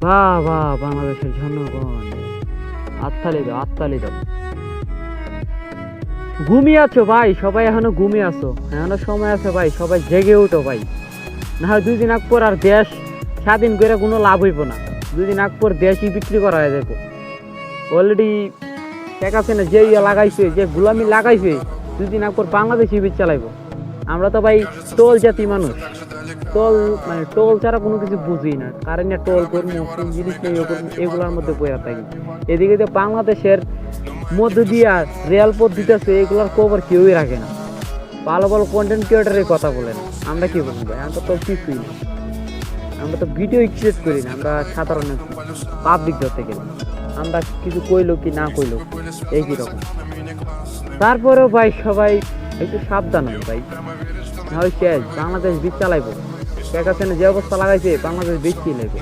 বাহ বাহ, বাংলাদেশের জনগণ হাততালি দাও, হাততালি দাও। ঘুমিয়ে আছো ভাই, সবাই এখনো ঘুমিয়ে আছো, এখনো সময় আছে ভাই, সবাই জেগে উঠো ভাই। না হয় 2 দিন আগ পর আর দেশ স্বাধীন করে কোনো লাভ হইব না। 2 দিন আগ পর দেশই বিক্রি করা হয়ে যাবো। অলরেডি শেখ হাসিনা যে লাগাইছে, যে গুলামি লাগাইছে, 2 দিন আগ পর বাংলাদেশই বিচ চালাইবো। আমরা তো ভাই টোল জাতি মানুষ, টোল মানে টোল ছাড়া কোনো কিছু বুঝি না। কারণ টোল করবো, কোন জিনিস নেই এগুলোর মধ্যে বইয়া থাকি। এদিকে তো বাংলাদেশের মধ্য দিয়া রেলপথ দিতেছে, এগুলোর খবর কেউই রাখে না। ভালো ভালো কন্টেন্ট ক্রিয়েটারের কথা বলে না। আমরা কি বলবো ভাই, আমরা তো কিছুই না। আমরা তো ভিডিও ক্রিয়েট করি না, আমরা সাধারণ পাবলিক ধরতে গেলে আমরা কিছু কইলো কি না কইলো একই রকম। তারপরেও ভাই সবাই একটু সাবধান হয় ভাই, না হয় শেষ, বাংলাদেশ বীজ চালাইবো। শেখ হাসিনা যে অবস্থা লাগাইছে, বাংলাদেশ বীজ কি লাগবে,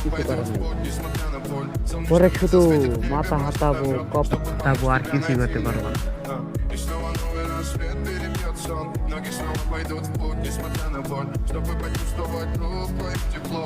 কিছু করার নেই। পরে শুধু মাথা হাতাবো, কপ হাতাবো, আর কিছুই করতে পারবো না। Ноги снова пойдут в путь, несмотря на боль, чтобы почувствовать любовь, тепло.